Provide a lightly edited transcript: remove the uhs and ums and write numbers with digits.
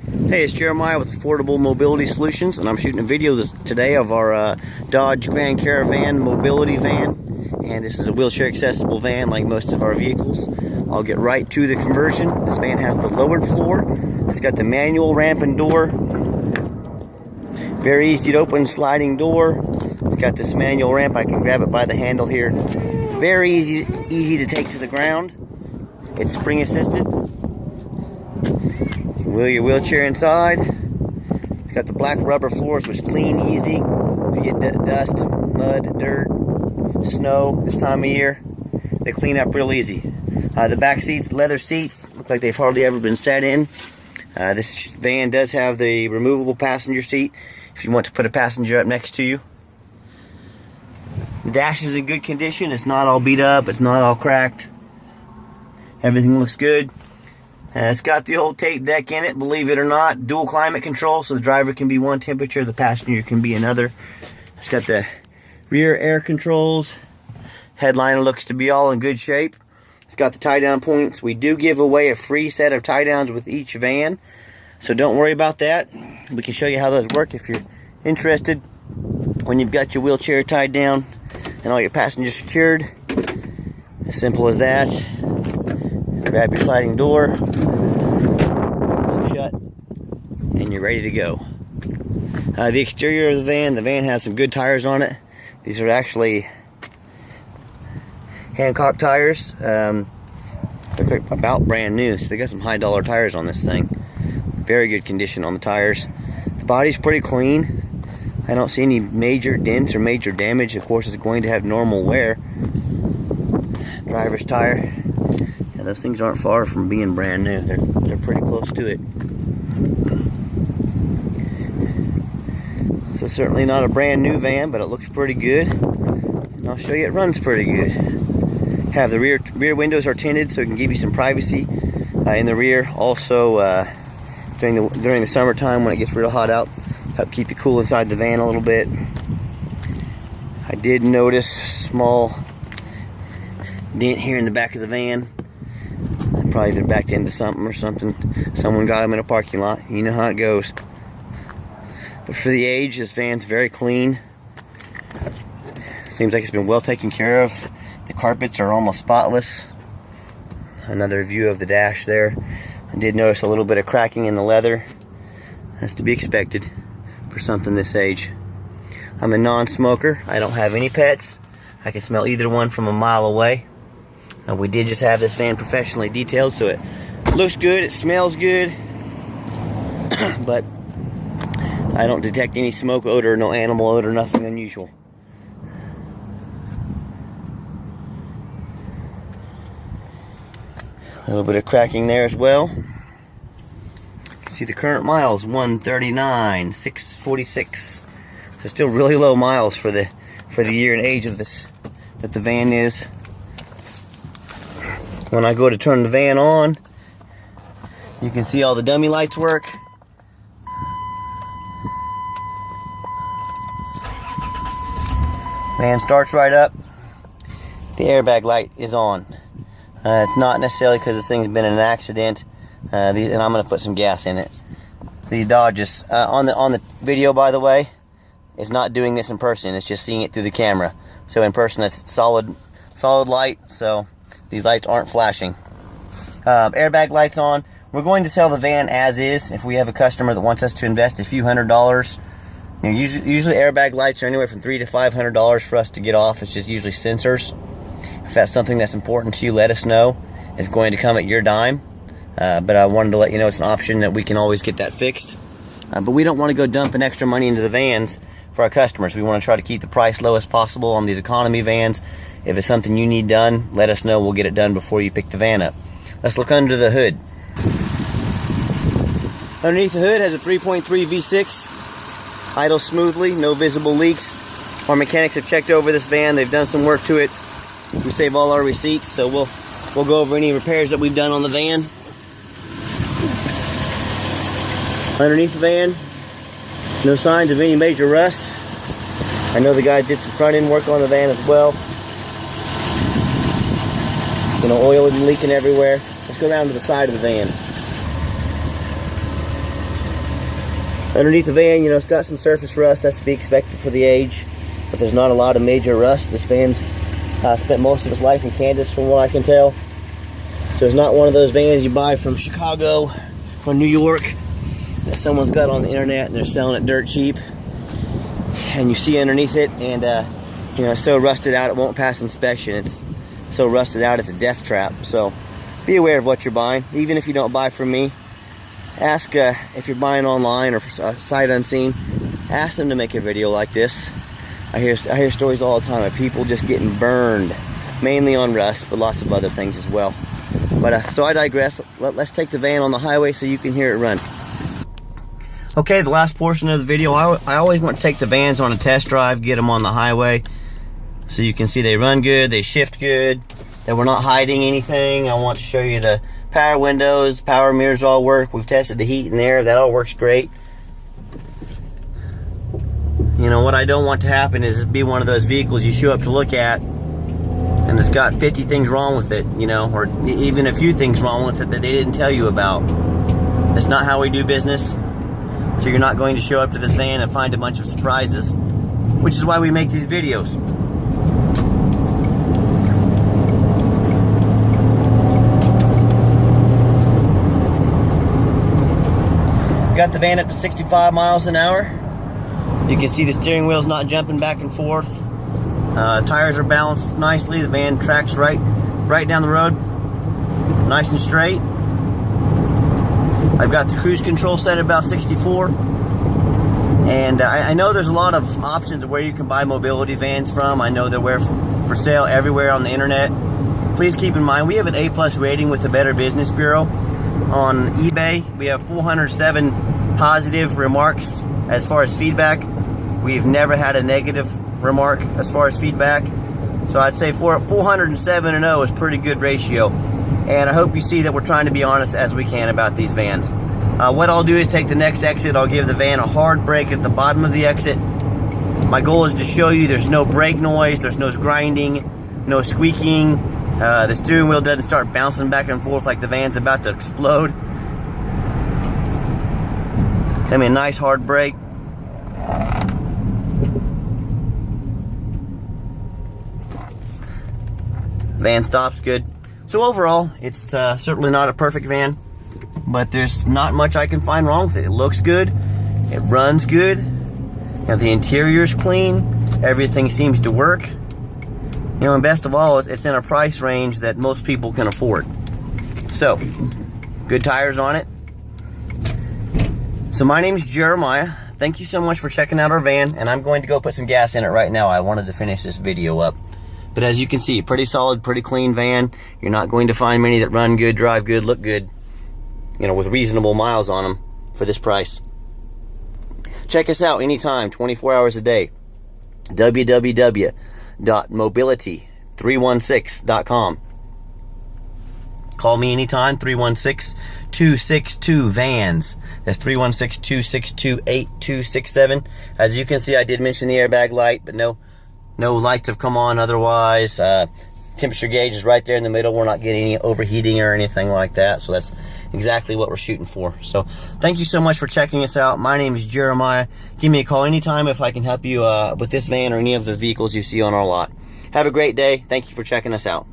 Hey, it's Jeremiah with Affordable Mobility Solutions, and I'm shooting a video today of our Dodge Grand Caravan mobility van. And this is a wheelchair accessible van like most of our vehicles. I'll get right to the conversion. This van has the lowered floor. It's got the manual ramp and door. Very easy to open sliding door. It's got this manual ramp. I can grab it by the handle here. Very easy to take to the ground. It's spring assisted. Wheel your wheelchair inside. It's got the black rubber floors, which clean easy. If you get dust, mud, dirt, snow this time of year, they clean up real easy. The back seats, leather seats, look like they've hardly ever been sat in. This van does have the removable passenger seat if you want to put a passenger up next to you. The dash is in good condition. It's not all beat up. It's not all cracked. Everything looks good. It's got the old tape deck in it, believe it or not. Dual climate control, so the driver can be one temperature, the passenger can be another. It's got the rear air controls. Headliner looks to be all in good shape. It's got the tie-down points. We do give away a free set of tie-downs with each van, so don't worry about that. We can show you how those work if you're interested. When you've got your wheelchair tied down and all your passengers secured, simple as that. Grab your sliding door, shut, and you're ready to go. The exterior of the van has some good tires on it. These are actually Hancock tires. They're about brand new, so they got some high dollar tires on this thing. Very good condition on the tires. The body's pretty clean. I don't see any major dents or major damage. Of course, it's going to have normal wear. Driver's tire. Yeah, those things aren't far from being brand new. They're pretty close to it. So certainly not a brand new van, but it looks pretty good. And I'll show you it runs pretty good. Have the rear windows are tinted, so it can give you some privacy in the rear. Also, during the summertime when it gets real hot out, help keep you cool inside the van a little bit. I did notice a small dent here in the back of the van. Probably they're backed into something or something. Someone got them in a parking lot. You know how it goes. But for the age, this van's very clean. Seems like it's been well taken care of. The carpets are almost spotless. Another view of the dash there. I did notice a little bit of cracking in the leather. That's to be expected for something this age. I'm a non-smoker. I don't have any pets. I can smell either one from a mile away. And we did just have this van professionally detailed, so it looks good, it smells good, but I don't detect any smoke odor, no animal odor, nothing unusual. A little bit of cracking there as well. You can see the current miles, 139,646. So still really low miles for the year and age of this that the van is. When I go to turn the van on, you can see all the dummy lights work. Van starts right up. The airbag light is on. It's not necessarily because this thing's been in an accident, and I'm going to put some gas in it. These Dodges, on the video, by the way, is not doing this in person. It's just seeing it through the camera. So in person, it's solid light. So these lights aren't flashing. Airbag lights on. We're going to sell the van as is. If we have a customer that wants us to invest a few $100s, you know, usually airbag lights are anywhere from $300 to $500 for us to get off. It's just usually sensors. If that's something that's important to you, let us know. It's going to come at your dime. But I wanted to let you know it's an option that we can always get that fixed. But we don't want to go dumping extra money into the vans for our customers. We want to try to keep the price low as possible on these economy vans. If it's something you need done, let us know. We'll get it done before you pick the van up. Let's look under the hood. Underneath the hood has a 3.3 V6. Idles smoothly, no visible leaks. Our mechanics have checked over this van. They've done some work to it. We save all our receipts, so we'll go over any repairs that we've done on the van. Underneath the van, no signs of any major rust. I know the guy did some front end work on the van as well. You know, oil is leaking everywhere. Let's go down to the side of the van. Underneath the van, you know, it's got some surface rust. That's to be expected for the age, but there's not a lot of major rust. This van's spent most of its life in Kansas, from what I can tell. So it's not one of those vans you buy from Chicago or New York that someone's got on the internet and they're selling it dirt cheap. And you see underneath it, and you know, it's so rusted out it won't pass inspection. It's so rusted out it's a death trap. So be aware of what you're buying. Even if you don't buy from me, ask if you're buying online or sight unseen, ask them to make a video like this. I hear stories all the time of people just getting burned, mainly on rust, but lots of other things as well. But so I digress. Let's take the van on the highway so you can hear it run. Okay, the last portion of the video, I always want to take the vans on a test drive, get them on the highway, so you can see they run good, they shift good, that we're not hiding anything. I want to show you the power windows, power mirrors all work. We've tested the heat and air, that all works great. You know, what I don't want to happen is be one of those vehicles you show up to look at and it's got 50 things wrong with it, you know, or even a few things wrong with it that they didn't tell you about. That's not how we do business. So you're not going to show up to this van and find a bunch of surprises, which is why we make these videos. Got the van up to 65 miles an hour. You can see the steering wheel's not jumping back and forth. Tires are balanced nicely. The van tracks right down the road, nice and straight. I've got the cruise control set at about 64. And I know there's a lot of options of where you can buy mobility vans from. I know they're for sale everywhere on the internet. Please keep in mind, we have an A+ rating with the Better Business Bureau on eBay. We have 407 positive remarks as far as feedback. We've never had a negative remark as far as feedback. So I'd say 407 and 0 is a pretty good ratio. And I hope you see that we're trying to be honest as we can about these vans. What I'll do is take the next exit. I'll give the van a hard brake at the bottom of the exit. My goal is to show you there's no brake noise, there's no grinding, no squeaking. The steering wheel doesn't start bouncing back and forth like the van's about to explode. Give me a nice hard brake. Van stops good. So overall, it's certainly not a perfect van, but there's not much I can find wrong with it. It looks good, it runs good, you know, the interior's clean, everything seems to work. You know, and best of all, it's in a price range that most people can afford. So, good tires on it. So my name is Jeremiah. Thank you so much for checking out our van, and I'm going to go put some gas in it right now. I wanted to finish this video up. But as you can see, pretty solid, pretty clean van. You're not going to find many that run good, drive good, look good, you know, with reasonable miles on them for this price. Check us out anytime, 24 hours a day. www.mobility316.com. Call me anytime, 316-262-VANS. That's 316-262-8267. As you can see, I did mention the airbag light, but no lights have come on otherwise. Temperature gauge is right there in the middle. We're not getting any overheating or anything like that, so that's exactly what we're shooting for. So thank you so much for checking us out. My name is Jeremiah. Give me a call anytime if I can help you with this van or any of the vehicles you see on our lot. Have a great day. Thank you for checking us out.